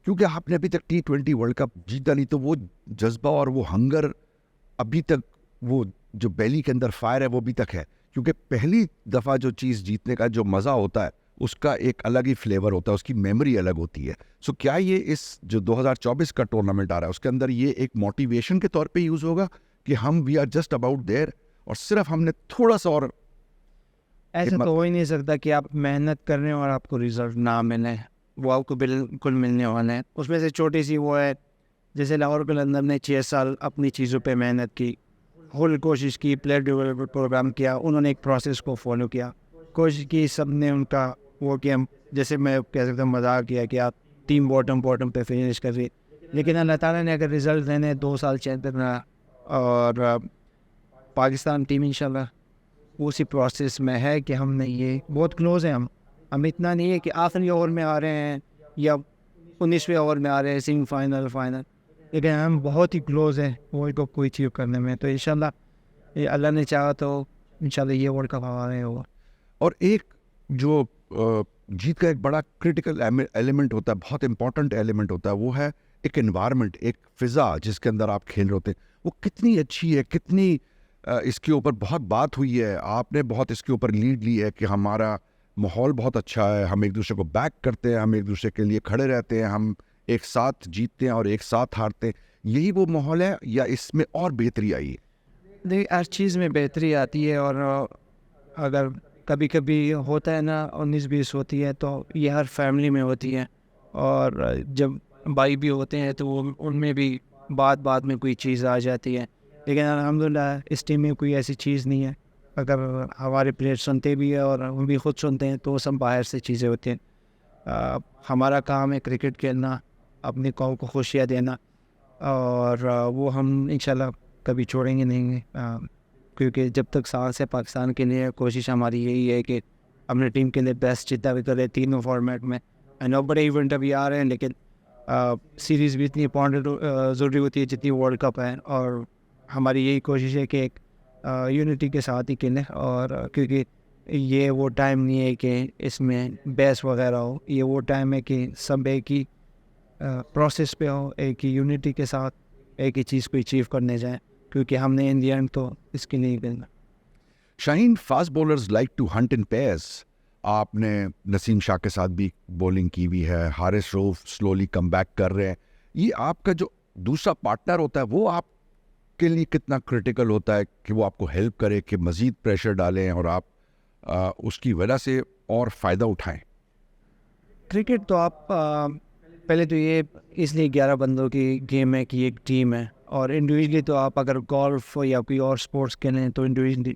کیونکہ آپ نے ابھی تک T20 ورلڈ کپ جیتا نہیں, تو وہ جذبہ اور وہ ہنگر ابھی تک, وہ جو بیلی کے اندر فائر ہے وہ ابھی تک ہے. کیونکہ پہلی دفعہ جو چیز جیتنے کا جو مزہ ہوتا ہے اس کا ایک الگ ہی فلیور ہوتا ہے, اس کی میموری الگ ہوتی ہے. سو کیا یہ اس جو 2024 کا ٹورنامنٹ آ رہا ہے اس کے اندر یہ ایک موٹیویشن کے طور پہ یوز ہوگا کہ ہم وی آر جسٹ اباؤٹ دیر, اور صرف ہم نے تھوڑا سا اور ایسا تو ہو ہی نہیں سکتا کہ آپ محنت کر رہے ہیں اور آپ کو رزلٹ نہ ملے, وہ آپ کو بالکل ملنے والا ہے. اس میں سے چھوٹی سی وہ ہے, جیسے لاہور قلندر نے 6 سال اپنی چیزوں پہ محنت کی, فل کوشش کی, پلیئر ڈیولپمنٹ پروگرام کیا, انہوں نے ایک پروسیس کو فالو کیا, کوشش کی, سب نے ان کا وہ کیا, جیسے میں کہہ سکتا ہوں مذاق کیا کہ آپ ٹیم باٹم پہ فنش کر رہی, لیکن اللہ تعالیٰ نے اگر رزلٹ دینے 2 سال چیمپئن رہا, اور پاکستان ٹیم انشاءاللہ اسی پروسیس میں ہے کہ ہم نے یہ بہت کلوز ہیں. ہم اتنا نہیں ہے کہ آخری اوور میں آ رہے ہیں یا 19ویں اوور میں آ رہے ہیں سیمی فائنل, لیکن ہم بہت ہی کلوز ہیں ورلڈ کپ کو اچیو کرنے میں. تو انشاءاللہ یہ اللہ نے چاہا تو انشاءاللہ یہ ورلڈ کپ ہمارے ہوگا. اور ایک جو جیت کا ایک بڑا کرٹیکل ایلیمنٹ ہوتا ہے, بہت امپورٹنٹ ایلیمنٹ ہوتا ہے, وہ ہے ایک انوائرمنٹ, ایک فضا جس کے اندر آپ کھیل رہے ہوتے ہیں. وہ کتنی اچھی ہے, کتنی اس کے اوپر بہت بات ہوئی ہے, آپ نے بہت اس کے اوپر لیڈ لی ہے کہ ہمارا ماحول بہت اچھا ہے, ہم ایک دوسرے کو بیک کرتے ہیں, ہم ایک دوسرے کے لیے کھڑے رہتے ہیں, ہم ایک ساتھ جیتتے ہیں اور ایک ساتھ ہارتے ہیں. یہی وہ ماحول ہے یا اس میں اور بہتری آئی ہے؟ دیکھیے ہر چیز میں بہتری آتی ہے, اور اگر کبھی کبھی ہوتا ہے نا 19-20 ہوتی ہے تو یہ ہر فیملی میں ہوتی ہے, اور جب بھائی بھی ہوتے ہیں تو وہ ان میں بھی بات میں کوئی چیز آ جاتی ہے. لیکن الحمدللہ اس ٹیم میں کوئی ایسی چیز نہیں ہے. اگر ہمارے پلیئر سنتے بھی ہیں اور ہم بھی خود سنتے ہیں تو وہ سب باہر سے چیزیں ہوتی ہیں. ہمارا کام ہے کرکٹ کھیلنا, اپنی قوم کو خوشیاں دینا, اور وہ ہم انشاءاللہ کبھی چھوڑیں گے نہیں, کیونکہ جب تک سانس ہے پاکستان کے لیے کوشش ہماری یہی ہے کہ اپنے ٹیم کے لیے بیسٹ جتنا بھی کرے تینوں فارمیٹ میں. نو بڑے ایونٹ ابھی آ رہے ہیں, لیکن سیریز بھی اتنی امپورٹنٹ ضروری ہوتی ہے جتنی ورلڈ کپ ہے, اور ہماری یہی کوشش ہے کہ ایک یونٹی کے ساتھ ہی کھیلیں. اور کیونکہ یہ وہ ٹائم نہیں ہے کہ اس میں بیس وغیرہ ہو, یہ وہ ٹائم ہے کہ سب ایک ہی پروسیس پہ ہو, ایک ہی یونٹی کے ساتھ ایک ہی چیز کو اچیو کرنے جائیں, کیونکہ ہم نے ان دی اینڈ تو اس کے لیے کرنا. Shaheen, fast bowlers like to hunt in pairs. آپ نے نسیم شاہ کے ساتھ بھی بولنگ کی ہوئی ہے, حارث روف سلولی کم بیک کر رہے ہیں. یہ آپ کا جو دوسرا پارٹنر ہوتا ہے وہ آپ کے لیے کتنا کرٹیکل ہوتا ہے کہ وہ آپ کو ہیلپ کرے کہ مزید پریشر ڈالیں اور آپ اس کی وجہ سے اور فائدہ اٹھائیں؟ کرکٹ تو آپ پہلے تو یہ اس لیے 11 بندوں کی گیم ہے کہ ایک ٹیم ہے, اور انڈیویجلی تو آپ اگر گولف یا کوئی اور سپورٹس کھیلیں تو انڈیویجلی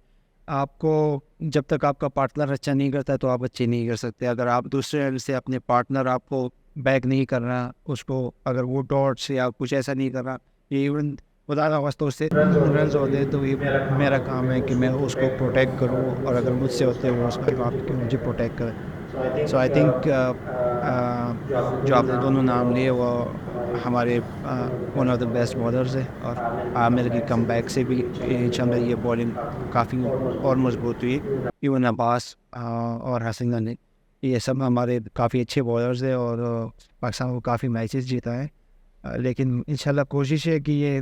آپ کو جب تک آپ کا پارٹنر اچھا نہیں کرتا تو آپ اچھے نہیں کر سکتے. اگر آپ دوسرے اینڈ سے اپنے پارٹنر آپ کو بیک نہیں کر رہا, اس کو اگر وہ ڈاٹس یا کچھ ایسا نہیں کر رہا, یہ ایون خدا کا واسطہ اس سے رنز ہوتے تو یہ میرا کام ہے کہ میں اس کو پروٹیکٹ کروں, اور اگر مجھ سے ہوتے وہ اس کا کام ہے کہ مجھے پروٹیکٹ کرے. سو آئی تھنک جو آپ نے دونوں نام لیے وہ ہمارے one of the best bowlers ہیں, اور عامر کی کم بیک سے بھی انشاءاللہ یہ بالنگ کافی اور مضبوط ہوئی. ایون عباس اور حسن علی یہ سب ہمارے کافی اچھے بالرز ہیں, اور پاکستان کو کافی میچز جیتا ہے. لیکن انشاءاللہ کوشش ہے کہ یہ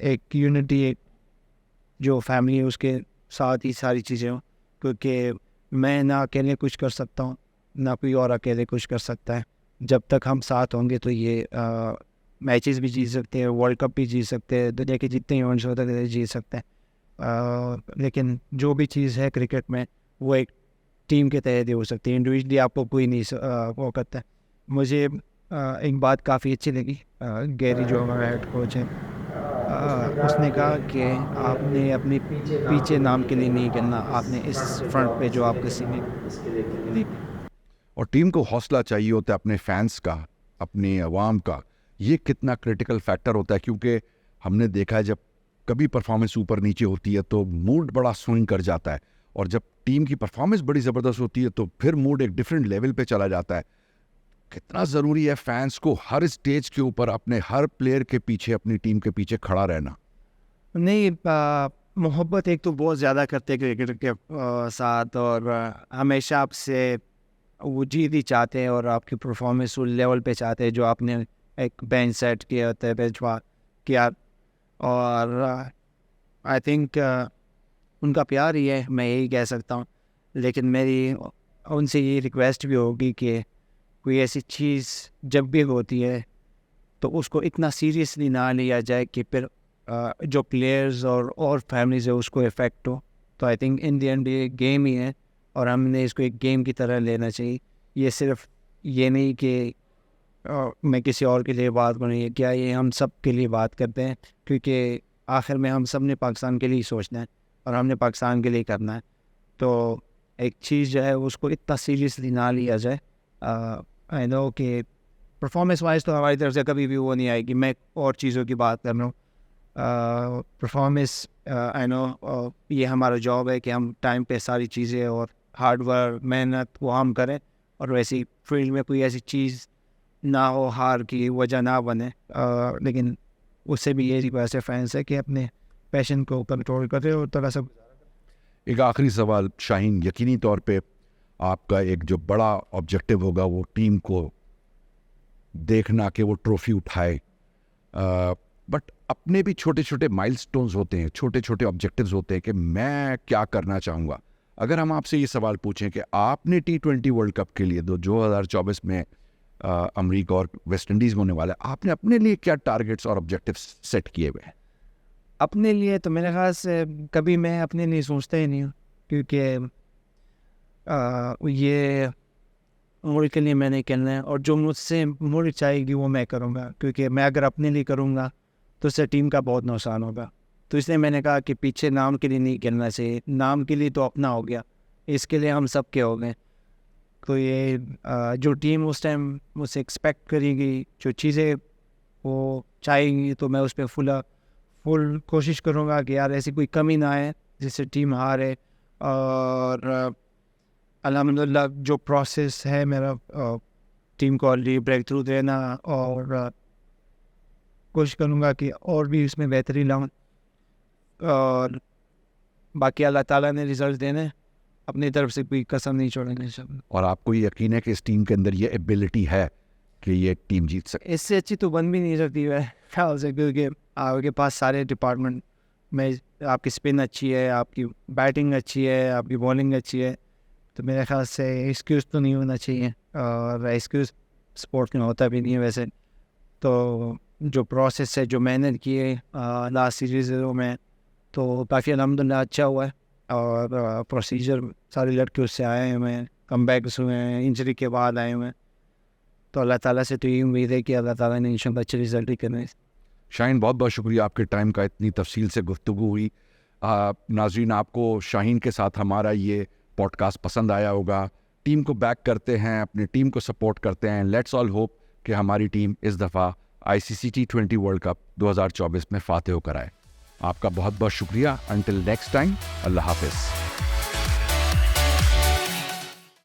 ایک یونٹی, ایک جو فیملی ہے اس کے ساتھ ہی ساری چیزیں ہوں, کیونکہ میں نہ اکیلے کچھ کر سکتا ہوں نہ کوئی اور اکیلے کچھ کر سکتا ہے. جب تک ہم ساتھ ہوں گے تو یہ میچز بھی جیت سکتے ہیں, ورلڈ کپ بھی جیت سکتے ہیں, دنیا کے جتنے ایونٹس ہوتے ہیں جیت سکتے ہیں. لیکن جو بھی چیز ہے کرکٹ میں وہ ایک ٹیم کے تحت ہی ہو سکتی ہے, انڈیویجلی آپ کو کوئی نہیں وہ کرتا ہے. مجھے ایک بات کافی اچھی لگی, گیری جو ہمارا ہیڈ کوچ ہے, اس نے کہا کہ آپ نے اپنے پیچھے نام کے لیے نہیں کرنا, آپ نے اس فرنٹ پہ جو آپ کے سینے اس کے لیے. اور ٹیم کو حوصلہ چاہیے ہوتا ہے اپنے فینس کا, اپنی عوام کا. یہ کتنا کرٹیکل فیکٹر ہوتا ہے, کیونکہ ہم نے دیکھا ہے جب کبھی پرفارمنس اوپر نیچے ہوتی ہے تو موڈ بڑا سوئنگ کر جاتا ہے, اور جب ٹیم کی پرفارمنس بڑی زبردست ہوتی ہے تو پھر موڈ ایک ڈفرینٹ لیول پہ چلا جاتا ہے. کتنا ضروری ہے فینس کو ہر اسٹیج کے اوپر اپنے ہر پلیئر کے پیچھے, اپنی ٹیم کے پیچھے کھڑا رہنا؟ نہیں, محبت ایک تو بہت زیادہ کرتے کرکٹ کے ساتھ, اور ہمیشہ آپ سے وہ جیت ہی چاہتے ہیں اور آپ کی پرفارمنس اس لیول پہ چاہتے ہیں جو آپ نے ایک بینچ سیٹ کیا ہوتا ہے, بینچ کیا. اور آئی تھنک ان کا پیار ہی ہے, میں یہی کہہ سکتا ہوں. لیکن میری ان سے یہ ریکویسٹ بھی ہوگی کہ کوئی ایسی چیز جب بھی ہوتی ہے تو اس کو اتنا سیریسلی نہ لیا جائے کہ پھر جو پلیئرز اور فیملیز ہے اس کو افیکٹ ہو. تو I think in the end یہ گیم ہی ہے اور ہم نے اس کو ایک گیم کی طرح لینا چاہیے. یہ صرف یہ نہیں کہ میں کسی اور کے لیے بات کروں, یہ کیا یہ ہم سب کے لیے بات کرتے ہیں, کیونکہ آخر میں ہم سب نے پاکستان کے لیے سوچنا ہے اور ہم نے پاکستان کے لیے کرنا ہے. تو ایک چیز جو ہے اس کو اتنا سیریسلی نہ لیا جائے. آئی نو کہ پرفارمنس وائز تو ہماری طرف سے کبھی بھی وہ نہیں آئے گی, میں اور چیزوں کی بات کر رہا ہوں. پرفارمنس آئی نو یہ ہمارا جاب ہے کہ ہم ٹائم پہ ساری چیزیں اور ہارڈ ورک محنت وہ ہم کریں, اور ویسی فیلڈ میں کوئی ایسی چیز نہ ہو ہار کی وجہ نہ بنے. لیکن اس سے بھی یہ ریکویسٹ ہے فینس ہے کہ اپنے پیشن کو کنٹرول کرے اور تھوڑا سا. ایک آخری سوال شاہین, یقینی طور پہ آپ کا ایک جو بڑا آبجیکٹو ہوگا وہ ٹیم کو دیکھنا کہ وہ ٹرافی اٹھائے, بٹ اپنے بھی چھوٹے چھوٹے مائل سٹونز ہوتے ہیں, چھوٹے چھوٹے آبجیکٹیوز ہوتے ہیں کہ میں کیا کرنا چاہوں گا. اگر ہم آپ سے یہ سوال پوچھیں کہ آپ نے T20 ورلڈ کپ کے لیے 2024 میں امریکہ اور ویسٹ انڈیز میں ہونے والا ہے, آپ نے اپنے لیے کیا ٹارگیٹس اور آبجیکٹیوز سیٹ کیے ہوئے ہیں؟ اپنے لیے تو میرے خیال سے کبھی میں اپنے لیے سوچتا ہی نہیں ہوں, کیونکہ یہ ملک کے لیے میں نے کھیلنا ہے اور جو مجھ سے ملک چاہے گی وہ میں کروں گا. کیونکہ میں اگر اپنے لیے کروں گا تو اس سے ٹیم کا بہت نقصان ہوگا. تو اس لیے میں نے کہا کہ پیچھے نام کے لیے نہیں کھیلنا چاہیے, نام کے لیے تو اپنا ہو گیا, اس کے لیے ہم سب کے ہو گئے. تو یہ جو ٹیم اس ٹائم مجھ سے ایکسپیکٹ کرے گی, جو چیزیں وہ چاہیں گی, تو میں اس پہ فل کوشش کروں گا کہ یار ایسی کوئی کمی نہ آئے جس سے ٹیم ہارے. اور الحمدللہ جو پروسیس ہے میرا ٹیم کو آلریڈی بریک تھرو دینا, اور کوشش کروں گا کہ اور بھی اس میں بہتری لاؤں. اور باقی اللہ تعالیٰ نے رزلٹ دینے, اپنی طرف سے کوئی قسم نہیں چھوڑیں گے سب. اور آپ کو یہ یقین ہے کہ اس ٹیم کے اندر یہ ایبلٹی ہے کہ یہ ٹیم جیت سکے؟ اس سے اچھی تو بن بھی نہیں سکتی ہے خیال سے, کیونکہ آپ کے پاس سارے ڈپارٹمنٹ میں آپ کی اسپن اچھی ہے, آپ کی بیٹنگ اچھی ہے, آپ کی بالنگ اچھی ہے. تو میرے خیال سے ایکسکیوز تو نہیں ہونا چاہیے, اور ایکسکیوز اسپورٹ میں ہوتا بھی نہیں ہے ویسے. تو جو پروسیس ہے, جو محنت کی ہے لاسٹ سیریزوں میں, تو کافی الحمدللہ اچھا ہوا ہے. اور پروسیجر سارے لڑکے اس سے آئے ہوئے ہیں, کم بیکس ہوئے ہیں, انجری کے بعد آئے ہوئے ہیں. تو اللہ تعالیٰ سے تو یہ امید ہے کہ اللہ تعالیٰ نے انشاءاللہ اچھے رزلٹ ہی کرنے. شاہین بہت بہت شکریہ, آپ کے ٹائم کا اتنی تفصیل سے گفتگو ہوئی. ناظرین, آپ کو شاہین کے ساتھ ہمارا یہ پوڈ کاسٹ پسند آیا ہوگا. ٹیم کو بیک کرتے ہیں, اپنی ٹیم کو سپورٹ کرتے ہیں. لیٹس آل ہوپ کہ ہماری ٹیم اس دفعہ ICC T20 ورلڈ کپ 2024 میں فاتح ہو کر آئے. آپ کا بہت بہت شکریہ. انٹل نیکسٹ ٹائم, اللہ حافظ.